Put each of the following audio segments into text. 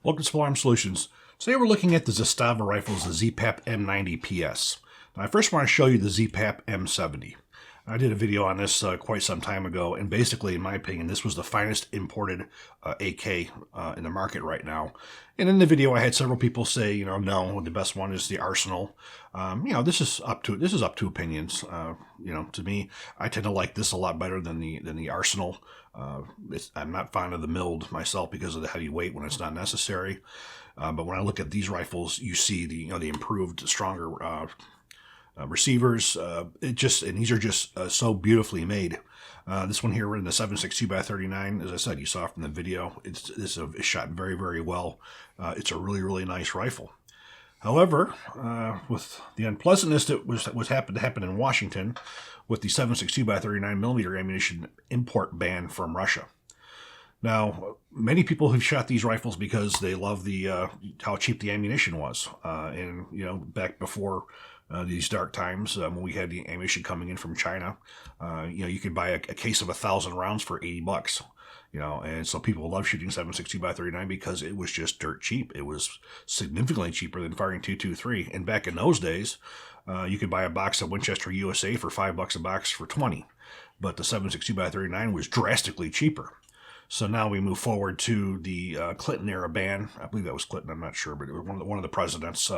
Welcome to Firearm Solutions. Today we're looking at the Zastava rifles, the ZPAP M90 PS. Now, I first want to show you the ZPAP M70. I did a video on this quite some time ago, and basically, in my opinion, this was the finest imported AK in the market right now. And in the video, I had several people say, no, the best one is the Arsenal. This is up to opinions. To me, I tend to like this a lot better than the Arsenal. I'm not fond of the milled myself because of the heavy weight when it's not necessary. But when I look at these rifles, you see the improved, stronger receivers. And these are just so beautifully made. This one here in the 7.62x39, as I said, you saw from the video, it's shot very, very well. It's a really, really nice rifle. However, with the unpleasantness that was happened to happen in Washington with the 7.62x39mm ammunition import ban from Russia. Now, many people have shot these rifles because they love how cheap the ammunition was, and back before these dark times when we had the ammunition coming in from China, you could buy a case of 1,000 rounds for $80. And so people love shooting 7.62x39 because it was just dirt cheap. It was significantly cheaper than firing .223. And back in those days, you could buy a box of Winchester USA for $5 a box for 20. But the 7.62x39 was drastically cheaper. So now we move forward to the Clinton era ban. I believe that was Clinton. I'm not sure, but it was one of the presidents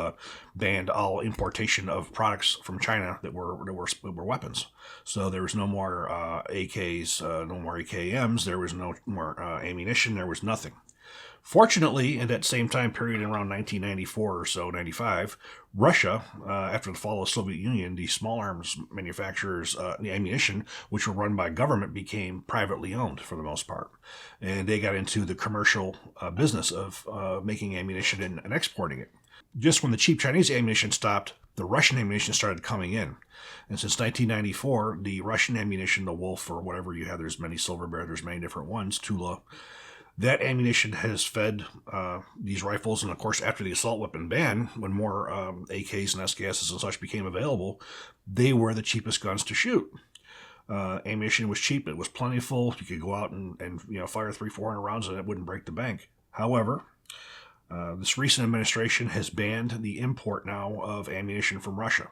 banned all importation of products from China that were weapons. So there was no more AKs, no more AKMs. There was no more ammunition. There was nothing. Fortunately, in that same time period, around 1994 or so, 95, Russia, after the fall of the Soviet Union, the small arms manufacturers, the ammunition, which were run by government, became privately owned for the most part. And they got into the commercial business of making ammunition and exporting it. Just when the cheap Chinese ammunition stopped, the Russian ammunition started coming in. And since 1994, the Russian ammunition, the Wolf or whatever you have, there's many Silver Bear, there's many different ones, Tula, that ammunition has fed these rifles, and of course, after the assault weapon ban, when more AKs and SKSs and such became available, they were the cheapest guns to shoot. Ammunition was cheap; it was plentiful. You could go out and fire 300-400 rounds, and it wouldn't break the bank. However, this recent administration has banned the import now of ammunition from Russia.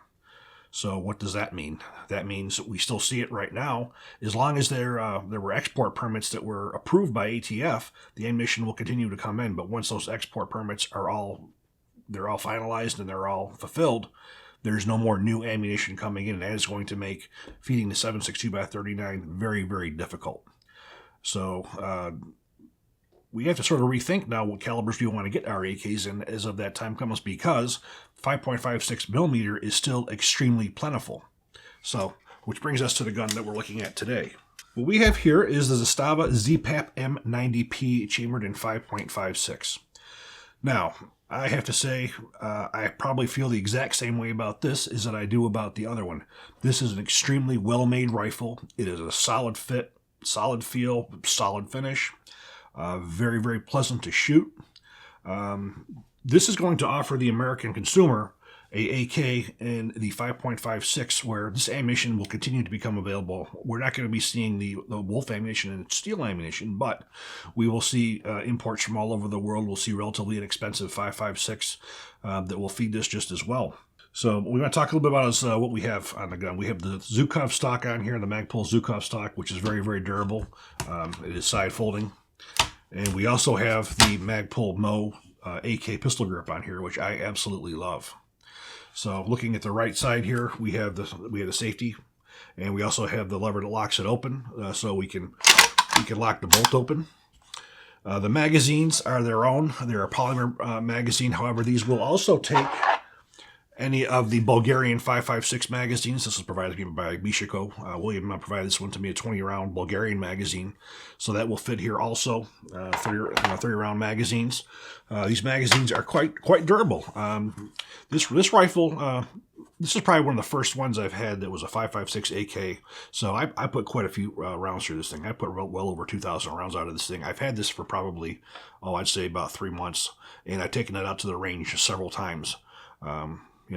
So what does that mean? That means we still see it right now. As long as there were export permits that were approved by ATF, the ammunition will continue to come in. But once those export permits are all finalized and they're all fulfilled, there's no more new ammunition coming in, and that is going to make feeding the 7.62x39 very, very difficult. So we have to sort of rethink now what calibers do we want to get our AKs in as of that time comes, because 5.56mm is still extremely plentiful. So, which brings us to the gun that we're looking at today. What we have here is the Zastava ZPAP M90 chambered in 5.56. Now, I have to say, I probably feel the exact same way about this as that I do about the other one. This is an extremely well-made rifle. It is a solid fit, solid feel, solid finish. Very, very pleasant to shoot. This is going to offer the American consumer a AK in the 5.56, where this ammunition will continue to become available. We're not going to be seeing the Wolf ammunition and steel ammunition, but we will see imports from all over the world. We'll see relatively inexpensive 5.56 that will feed this just as well. So what we want to talk a little bit about is what we have on the gun. We have the Zukov stock on here, the Magpul Zukov stock, which is very, very durable. It is side folding. And we also have the Magpul Mo AK pistol grip on here, which I absolutely love. So looking at the right side here, we have the safety, and we also have the lever that locks it open, so we can lock the bolt open. The magazines are their own. They're a polymer magazine. However, these will also take any of the Bulgarian 5.56 magazines. This is provided to me by Mishiko. William provided this one to me, a 20-round Bulgarian magazine. So that will fit here also, 30-round magazines. These magazines are quite durable. This rifle, this is probably one of the first ones I've had that was a 5.56 AK. So I put quite a few rounds through this thing. I put well over 2,000 rounds out of this thing. I've had this for probably, I'd say about 3 months. And I've taken it out to the range several times.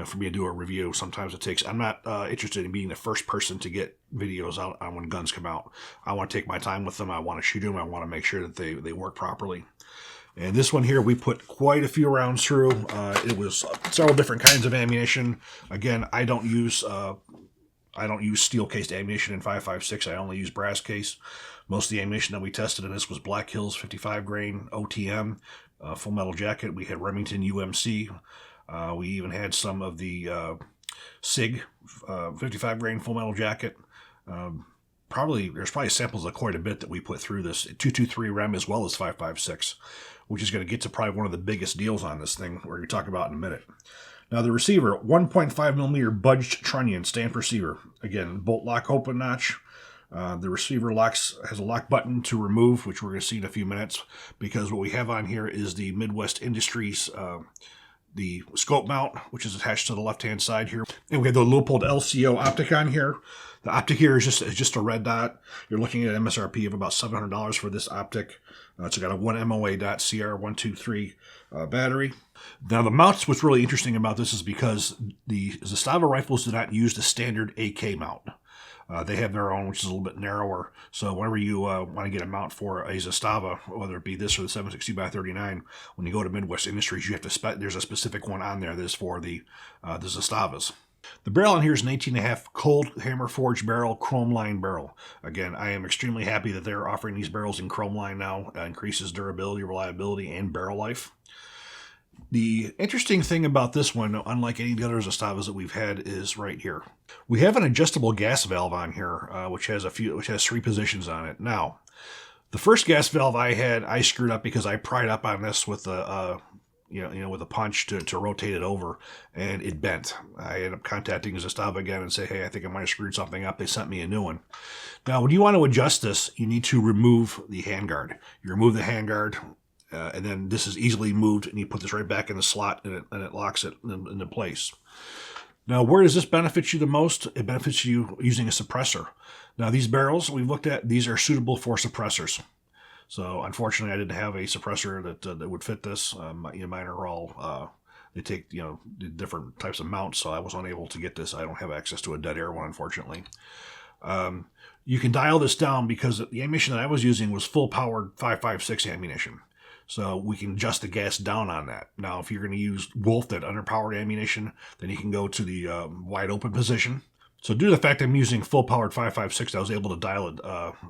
For me to do a review, sometimes it takes, I'm not interested in being the first person to get videos out on when guns come out. I want to take my time with them. I want to shoot them. I want to make sure that they work properly. And this one here, we put quite a few rounds through. It was several different kinds of ammunition. Again, I don't use steel cased ammunition in 5.56. I only use brass case. Most of the ammunition that we tested in this was Black Hills 55 grain OTM, full metal jacket. We had Remington UMC. We even had some of the SIG 55 grain full metal jacket. There's probably samples of quite a bit that we put through this 223 Rem as well as 5.56, which is going to get to probably one of the biggest deals on this thing, we're going to talk about in a minute. Now the receiver, 1.5 millimeter budged trunnion stamped receiver. Again, bolt lock open notch. The receiver has a lock button to remove, which we're going to see in a few minutes, because what we have on here is the Midwest Industries the scope mount, which is attached to the left-hand side here. And we have the Leupold LCO optic on here. The optic here is just a red dot. You're looking at an MSRP of about $700 for this optic. It's got a 1MOA.CR123 battery. Now the mounts, what's really interesting about this is because the Zastava rifles do not use the standard AK mount. They have their own, which is a little bit narrower. So whenever you want to get a mount for a Zastava, whether it be this or the 760x39, when you go to Midwest Industries, you have to there's a specific one on there that is for the Zastavas. The barrel on here is an 18.5 cold hammer forged barrel, chrome line barrel. Again, I am extremely happy that they're offering these barrels in chrome line now. Increases durability, reliability, and barrel life. The interesting thing about this one, unlike any of the other Zastavas that we've had, is right here. We have an adjustable gas valve on here, which has 3 positions on it. Now, the first gas valve I had, I screwed up because I pried up on this with a with a punch to rotate it over, and it bent. I ended up contacting Zastava again and say, hey, I think I might have screwed something up. They sent me a new one. Now, when you want to adjust this, you need to remove the handguard. You remove the handguard. And then this is easily moved, and you put this right back in the slot, and it locks it into place. Now, where does this benefit you the most? It benefits you using a suppressor. Now, these barrels we've looked at, these are suitable for suppressors. So, unfortunately, I didn't have a suppressor that would fit this. Mine are all, they take, different types of mounts, so I was unable to get this. I don't have access to a dead air one, unfortunately. You can dial this down because the ammunition that I was using was full-powered 5.56 ammunition. So we can adjust the gas down on that. Now, if you're going to use Wolf, that underpowered ammunition, then you can go to the wide open position. So due to the fact I'm using full-powered 5.56, I was able to dial it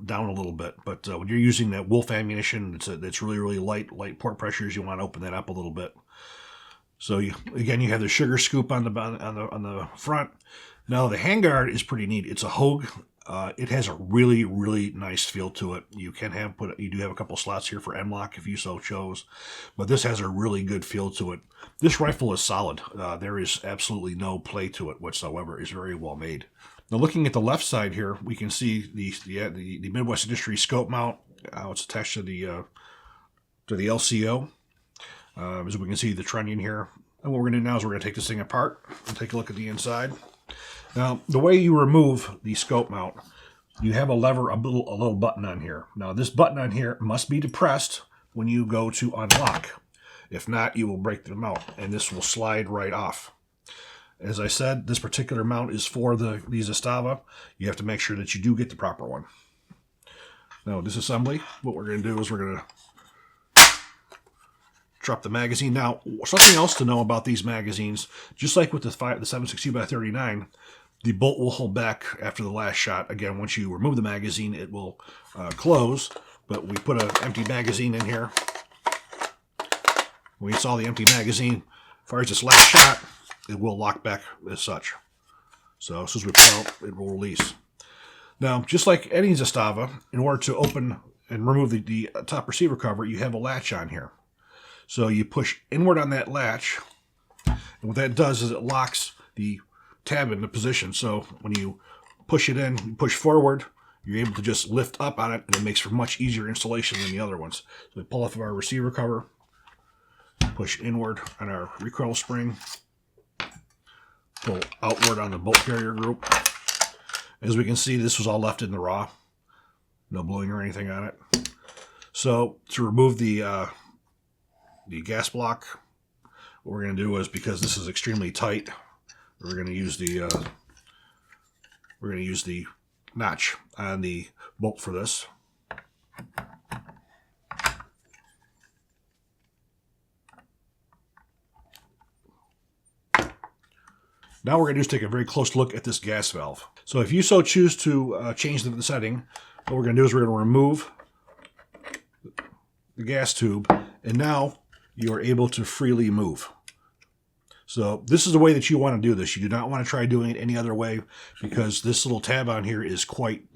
down a little bit. But when you're using that Wolf ammunition, it's really, really light port pressures. You want to open that up a little bit. So you have the sugar scoop on the front. Now the handguard is pretty neat. It's a Hogue. It has a really, really nice feel to it. You do have a couple slots here for M-lock if you so chose, but this has a really good feel to it. This rifle is solid. There is absolutely no play to it whatsoever. It's very well made. Now, looking at the left side here, we can see the Midwest Industries scope mount. It's attached to the LCO. As we can see, the trunnion here. And what we're going to do now is we're going to take this thing apart and take a look at the inside. Now, the way you remove the scope mount, you have a little button on here. Now, this button on here must be depressed when you go to unlock. If not, you will break the mount, and this will slide right off. As I said, this particular mount is for the Zastava. You have to make sure that you do get the proper one. Now, disassembly, what we're going to do is we're going to drop the magazine. Now, something else to know about these magazines, just like with the 760x39, the bolt will hold back after the last shot. Again, once you remove the magazine, it will close, but we put an empty magazine in here. When you saw the empty magazine, as far as this last shot, it will lock back as such. So as soon as we pull out, it will release. Now, just like any Zastava, in order to open and remove the top receiver cover, you have a latch on here. So you push inward on that latch, and what that does is it locks the tab into position. So when you push it in, you push forward, you're able to just lift up on it, and it makes for much easier installation than the other ones. So we pull off of our receiver cover, push inward on our recoil spring, pull outward on the bolt carrier group. As we can see, this was all left in the raw. No bluing or anything on it. So to remove the gas block, what we're going to do is, because this is extremely tight, we're going to use the notch on the bolt for this. Now we're going to just take a very close look at this gas valve. So if you so choose to change the setting, what we're going to do is we're going to remove the gas tube, and now you are able to freely move. So this is the way that you want to do this. You do not want to try doing it any other way, because this little tab on here is quite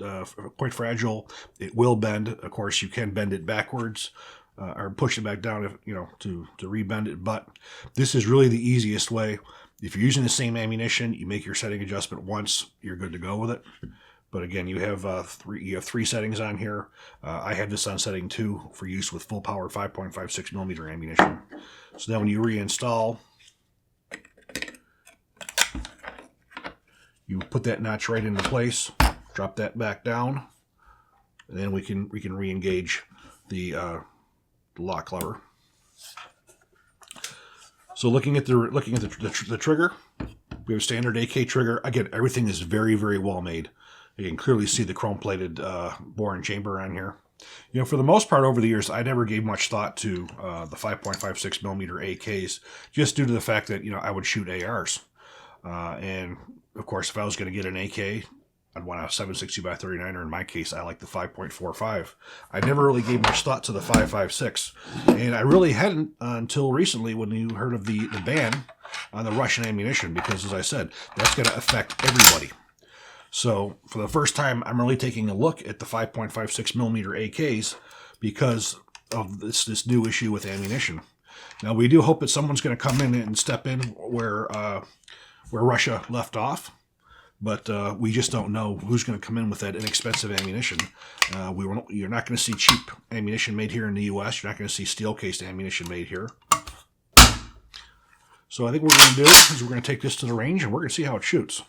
fragile. It will bend. Of course, you can bend it backwards or push it back down if to rebend it. But this is really the easiest way. If you're using the same ammunition, you make your setting adjustment once, you're good to go with it. But again, you have three settings on here. I have this on setting 2 for use with full power 5.56 millimeter ammunition. So now when you reinstall, you put that notch right into place, drop that back down, and then we can re-engage the lock lever. So looking at the trigger, we have a standard AK trigger. Again, everything is very, very well made. You can clearly see the chrome-plated bore and chamber on here. For the most part over the years, I never gave much thought to the 5.56 millimeter AKs, just due to the fact that I would shoot ARs, and of course, if I was going to get an AK, I'd want a 7.60x39, or in my case, I like the 5.45. I never really gave much thought to the 5.56, and I really hadn't until recently when you heard of the ban on the Russian ammunition, because as I said, that's going to affect everybody. So for the first time, I'm really taking a look at the 5.56 millimeter AKs because of this new issue with ammunition. Now, we do hope that someone's going to come in and step in where Russia left off, but we just don't know who's going to come in with that inexpensive ammunition. You're not going to see cheap ammunition made here in the U.S. You're not going to see steel-cased ammunition made here. So I think what we're going to do is we're going to take this to the range, and we're going to see how it shoots.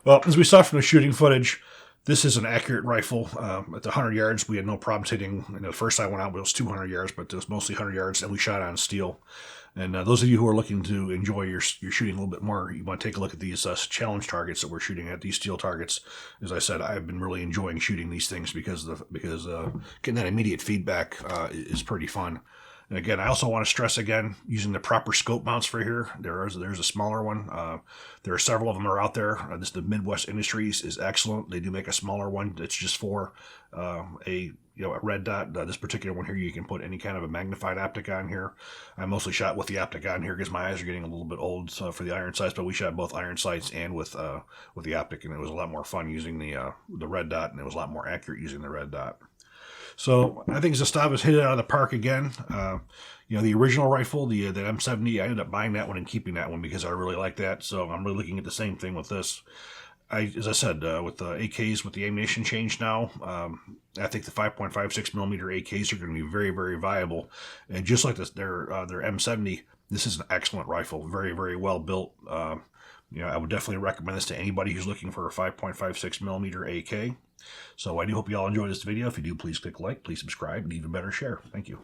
Well, as we saw from the shooting footage, this is an accurate rifle. At the 100 yards, we had no problems hitting. The first I went out, it was 200 yards, but it was mostly 100 yards, and we shot on steel. And those of you who are looking to enjoy your shooting a little bit more, you want to take a look at these challenge targets that we're shooting at, these steel targets. As I said, I've been really enjoying shooting these things because getting that immediate feedback is pretty fun. And again, I also want to stress again, using the proper scope mounts for here. There's a smaller one. There are several of them that are out there. The Midwest Industries is excellent. They do make a smaller one. It's just for a red dot. This particular one here, you can put any kind of a magnified optic on here. I mostly shot with the optic on here because my eyes are getting a little bit old for the iron sights, but we shot both iron sights and with the optic, and it was a lot more fun using the red dot, and it was a lot more accurate using the red dot. So I think Zastava's hit it out of the park again. The original rifle, the M70, I ended up buying that one and keeping that one because I really like that. So I'm really looking at the same thing with this. As I said, with the AKs, with the ammunition change now, I think the 5.56 millimeter AKs are going to be very, very viable. And just like their M70, this is an excellent rifle, very, very well built. I would definitely recommend this to anybody who's looking for a 5.56 millimeter AK. So I do hope you all enjoyed this video. If you do, please click like, please subscribe, and even better, share. Thank you.